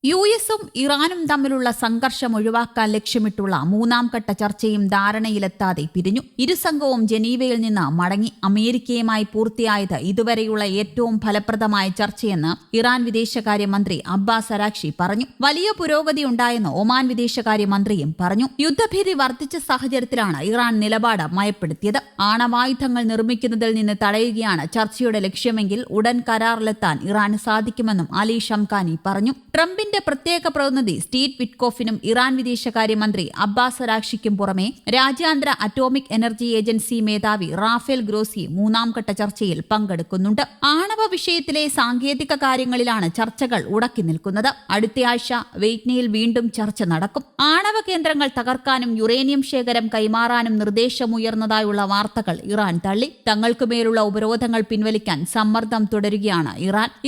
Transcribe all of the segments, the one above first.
യുഎസും ഇറാനും തമ്മിലുള്ള സംഘർഷം ഒഴിവാക്കാൻ ലക്ഷ്യമിട്ടുള്ള മൂന്നാം ഘട്ട ചർച്ചയും ധാരണയിലെത്താതെ പിരിഞ്ഞു. ഇരുസംഘവും ജനീവയിൽ നിന്ന് മടങ്ങി. അമേരിക്കയുമായി പൂർത്തിയായത് ഇതുവരെയുള്ള ഏറ്റവും ഫലപ്രദമായ ചർച്ചയെന്ന് ഇറാൻ വിദേശകാര്യമന്ത്രി അബ്ബാസ് അരാഗ്ചി പറഞ്ഞു. വലിയ പുരോഗതിയുണ്ടായെന്ന് ഒമാൻ വിദേശകാര്യമന്ത്രിയും പറഞ്ഞു. യുദ്ധഭീതി വർദ്ധിച്ച സാഹചര്യത്തിലാണ് ഇറാൻ നിലപാട് മയപ്പെടുത്തിയത്. ആണവായുധങ്ങൾ നിർമ്മിക്കുന്നതിൽ നിന്ന് തടയുകയാണ് ചർച്ചയുടെ ലക്ഷ്യമെങ്കിൽ ഉടൻ കരാറിലെത്താൻ ഇറാന് സാധിക്കുമെന്നും അലി ഷംഖാനി പറഞ്ഞു. ട്രംപിന്റെ പ്രത്യേക പ്രതിനിധി സ്റ്റീവ് വിറ്റ്കോഫിനും ഇറാൻ വിദേശകാര്യമന്ത്രി അബ്ബാസ് അരാഗ്ചിക്കും പുറമെ രാജ്യാന്തര അറ്റോമിക് എനർജി ഏജൻസി മേധാവി റാഫേൽ ഗ്രോസി മൂന്നാം ഘട്ട ചർച്ചയിൽ പങ്കെടുക്കുന്നുണ്ട്. ആണവ വിഷയത്തിലെ സാങ്കേതിക കാര്യങ്ങളിലാണ് ചർച്ചകൾ ഉടക്കി നിൽക്കുന്നത്. അടുത്തയാഴ്ച വെയ്റ്റ്നയിൽ വീണ്ടും ചർച്ച നടക്കും. ആണവ കേന്ദ്രങ്ങൾ തകർക്കാനും യുറേനിയം ശേഖരം കൈമാറാനും നിർദ്ദേശമുയർന്നതായുള്ള വാർത്തകൾ ഇറാൻ തള്ളി. തങ്ങൾക്കുമേലുള്ള ഉപരോധങ്ങൾ പിൻവലിക്കാൻ സമ്മർദ്ദം തുടരുകയാണ്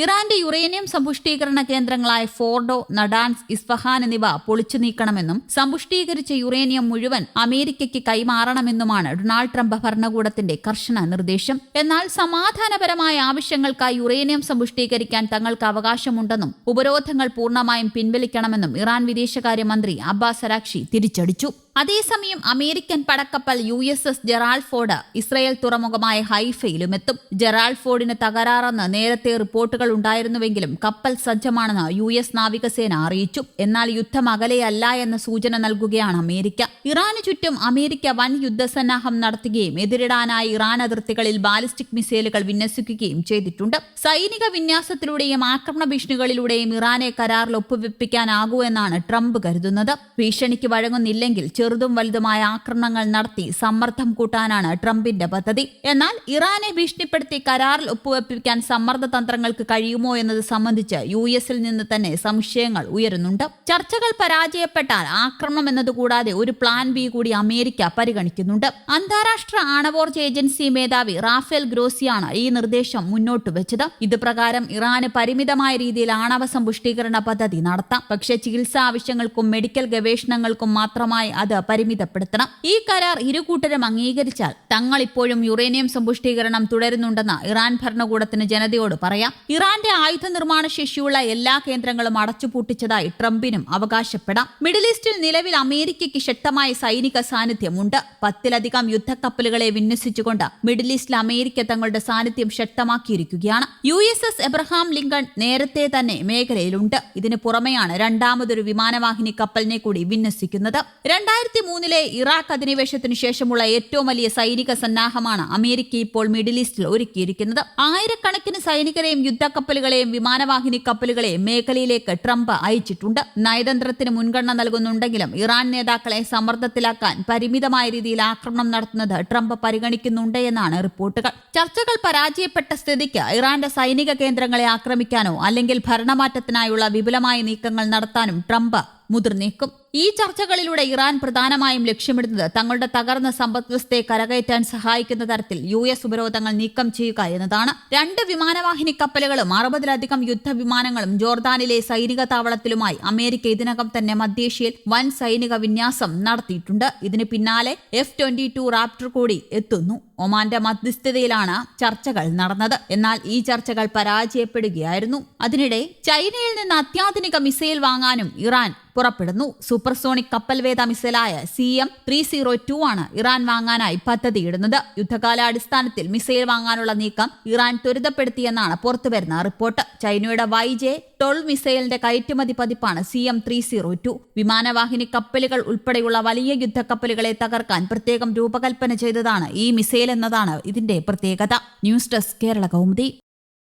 ഇറാന്റെ യുറേനിയം സമ്പുഷ്ടീകരണ കേന്ദ്രങ്ങളായ ഫോർഡോ, നഡാൻസ്, ഇസ്ഫഹാൻ എന്നിവ പൊളിച്ചു നീക്കണമെന്നും സമ്പുഷ്ടീകരിച്ച യുറേനിയം മുഴുവൻ അമേരിക്കയ്ക്ക് കൈമാറണമെന്നുമാണ് ഡൊണാൾഡ് ട്രംപ് ഭരണകൂടത്തിന്റെ കർശന നിർദ്ദേശം. എന്നാൽ സമാധാനപരമായ ആവശ്യങ്ങൾക്കായി യുറേനിയം സമ്പുഷ്ടീകരിക്കാൻ തങ്ങൾക്ക് അവകാശമുണ്ടെന്നും ഉപരോധങ്ങൾ പൂർണ്ണമായും പിൻവലിക്കണമെന്നും ഇറാൻ വിദേശകാര്യമന്ത്രി അബ്ബാസ് അരാഗ്ചി തിരിച്ചടിച്ചു. അതേസമയം അമേരിക്കൻ പടക്കപ്പൽ USS ജെറാൾഡ് ഫോർഡ് ഇസ്രയേൽ തുറമുഖമായ ഹൈഫയിലുമെത്തും. ജെറാൾഡ് ഫോർഡിന് തകരാറെന്ന് നേരത്തെ റിപ്പോർട്ടുകൾ ഉണ്ടായിരുന്നുവെങ്കിലും കപ്പൽ സജ്ജമാണെന്ന് US നാവികസേന അറിയിച്ചു. എന്നാൽ യുദ്ധം അകലെയല്ല എന്ന സൂചന നൽകുകയാണ് അമേരിക്ക. ഇറാന് ചുറ്റും അമേരിക്ക വൻ യുദ്ധസന്നാഹം നടത്തുകയും എതിരിടാനായി ഇറാൻ അതിർത്തികളിൽ ബാലിസ്റ്റിക് മിസൈലുകൾ വിന്യസിക്കുകയും ചെയ്തിട്ടുണ്ട്. സൈനിക വിന്യാസത്തിലൂടെയും ആക്രമണ ഭീഷണികളിലൂടെയും ഇറാനെ കരാറിൽ ഒപ്പുവെപ്പിക്കാനാകൂ എന്നാണ് ട്രംപ് കരുതുന്നത്. ഭീഷണിക്ക് വഴങ്ങുന്നില്ലെങ്കിൽ ചെറുതും വലുതുമായ ആക്രമണങ്ങൾ നടത്തി സമ്മർദ്ദം കൂട്ടാനാണ് ട്രംപിന്റെ പദ്ധതി. എന്നാൽ ഇറാനെ ഭീഷണിപ്പെടുത്തി കരാറിൽ ഒപ്പുവെപ്പിക്കാൻ സമ്മർദ്ദ തന്ത്രങ്ങൾക്ക് കഴിയുമോ എന്നത് സംബന്ധിച്ച് യുഎസിൽ നിന്ന് തന്നെ സംശയങ്ങൾ ഉയരുന്നുണ്ട്. ചർച്ചകൾ പരാജയപ്പെട്ടാൽ ആക്രമണം എന്നതുകൂടാതെ ഒരു പ്ലാൻ ബി കൂടി അമേരിക്ക പരിഗണിക്കുന്നുണ്ട്. അന്താരാഷ്ട്ര ആണവോർജ ഏജൻസി മേധാവി റാഫേൽ ഗ്രോസിയാണ് ഈ നിർദ്ദേശം മുന്നോട്ട് വെച്ചത്. ഇത് പ്രകാരം ഇറാന് പരിമിതമായ രീതിയിൽ ആണവ സമ്പുഷ്ടീകരണ പദ്ധതി നടത്താം. പക്ഷേ ചികിത്സാ ആവശ്യങ്ങൾക്കും മെഡിക്കൽ ഗവേഷണങ്ങൾക്കും മാത്രമായി അത് പരിമിതപ്പെടുത്തണം. ഈ കരാർ ഇരുകൂട്ടരും അംഗീകരിച്ചാൽ തങ്ങൾ ഇപ്പോഴും യുറേനിയം സമ്പുഷ്ടീകരണം തുടരുന്നുണ്ടെന്ന് ഇറാൻ ഭരണകൂടത്തിന് ജനതയോട് പറയാം. ഇറാന്റെ ആയുധ നിർമ്മാണ ശേഷിയുള്ള എല്ലാ കേന്ദ്രങ്ങളും അടച്ചുപൂട്ടിച്ചതായി ട്രംപിനും അവകാശപ്പെടാം. മിഡിൽ ഈസ്റ്റിൽ നിലവിൽ അമേരിക്കയ്ക്ക് ശക്തമായ സൈനിക സാന്നിധ്യമുണ്ട്. 10-ലധികം യുദ്ധക്കപ്പലുകളെ വിന്യസിച്ചുകൊണ്ട് മിഡിൽ ഈസ്റ്റിൽ അമേരിക്ക തങ്ങളുടെ സാന്നിധ്യം ശക്തമാക്കിയിരിക്കുകയാണ്. USS എബ്രഹാം ലിങ്കൺ നേരത്തെ തന്നെ മേഖലയിലുണ്ട്. ഇതിനു പുറമെയാണ് രണ്ടാമതൊരു വിമാനവാഹിനി കപ്പലിനെ കൂടി വിന്യസിക്കുന്നത്. 2003 ഇറാഖ് അധിനിവേശത്തിനു ശേഷമുള്ള ഏറ്റവും വലിയ സൈനിക സന്നാഹമാണ് അമേരിക്ക ഇപ്പോൾ മിഡിൽ ഈസ്റ്റിൽ ഒരുക്കിയിരിക്കുന്നത്. ആയിരക്കണക്കിന് സൈനികരെയും യുദ്ധക്കപ്പലുകളെയും വിമാനവാഹിനി കപ്പലുകളെയും മേഖലയിലേക്ക് ട്രംപ് അയച്ചിട്ടുണ്ട്. നയതന്ത്രത്തിന് മുൻഗണന നൽകുന്നുണ്ടെങ്കിലും ഇറാൻ നേതാക്കളെ സമ്മർദ്ദത്തിലാക്കാൻ പരിമിതമായ രീതിയിൽ ആക്രമണം നടത്തുന്നത് ട്രംപ് പരിഗണിക്കുന്നുണ്ട് എന്നാണ് റിപ്പോർട്ടുകൾ. ചർച്ചകൾ പരാജയപ്പെട്ട സ്ഥിതിക്ക് ഇറാന്റെ സൈനിക കേന്ദ്രങ്ങളെ ആക്രമിക്കാനോ അല്ലെങ്കിൽ ഭരണമാറ്റത്തിനായുള്ള വിപുലമായ നീക്കങ്ങൾ നടത്താനും ട്രംപ് മുതിർന്നേക്കും. ഈ ചർച്ചകളിലൂടെ ഇറാൻ പ്രധാനമായും ലക്ഷ്യമിടുന്നത് തങ്ങളുടെ തകർന്ന സമ്പദ്വ്യവസ്ഥയെ കരകയറ്റാൻ സഹായിക്കുന്ന തരത്തിൽ US ഉപരോധങ്ങൾ നീക്കം ചെയ്യുക എന്നതാണ്. 2 വിമാനവാഹിനി കപ്പലുകളും 60-ലധികം യുദ്ധവിമാനങ്ങളും ജോർദാനിലെ സൈനിക താവളത്തിലുമായി അമേരിക്ക ഇതിനകം തന്നെ മധ്യേഷ്യയിൽ വൻ സൈനിക വിന്യാസം നടത്തിയിട്ടുണ്ട്. ഇതിന് പിന്നാലെ F-22 റാപ്റ്റർ കൂടി എത്തുന്നു. ഒമാന്റെ മധ്യസ്ഥതയിലാണ് ചർച്ചകൾ നടന്നത്. എന്നാൽ ഈ ചർച്ചകൾ പരാജയപ്പെടുകയായിരുന്നു. അതിനിടെ ചൈനയിൽ നിന്ന് അത്യാധുനിക മിസൈൽ വാങ്ങാനും ഇറാൻ പുറപ്പെടുന്നു. സൂപ്പർസോണിക് കപ്പൽവേദ മിസൈലായ CM-302 ആണ് ഇറാൻ വാങ്ങാനായി പദ്ധതിയിടുന്നത്. യുദ്ധകാലാടിസ്ഥാനത്തിൽ മിസൈൽ വാങ്ങാനുള്ള നീക്കം ഇറാൻ ത്വരിതപ്പെടുത്തിയെന്നാണ് പുറത്തുവരുന്ന റിപ്പോർട്ട്. ചൈനയുടെ YJ-12 മിസൈലിന്റെ കയറ്റുമതി പതിപ്പാണ് CM-302. വിമാനവാഹിനി കപ്പലുകൾ ഉൾപ്പെടെയുള്ള വലിയ യുദ്ധക്കപ്പലുകളെ തകർക്കാൻ പ്രത്യേകം രൂപകൽപ്പന ചെയ്തതാണ് ഈ മിസൈൽ എന്നതാണ് ഇതിന്റെ പ്രത്യേകത. News desk Kerala Kaumudi.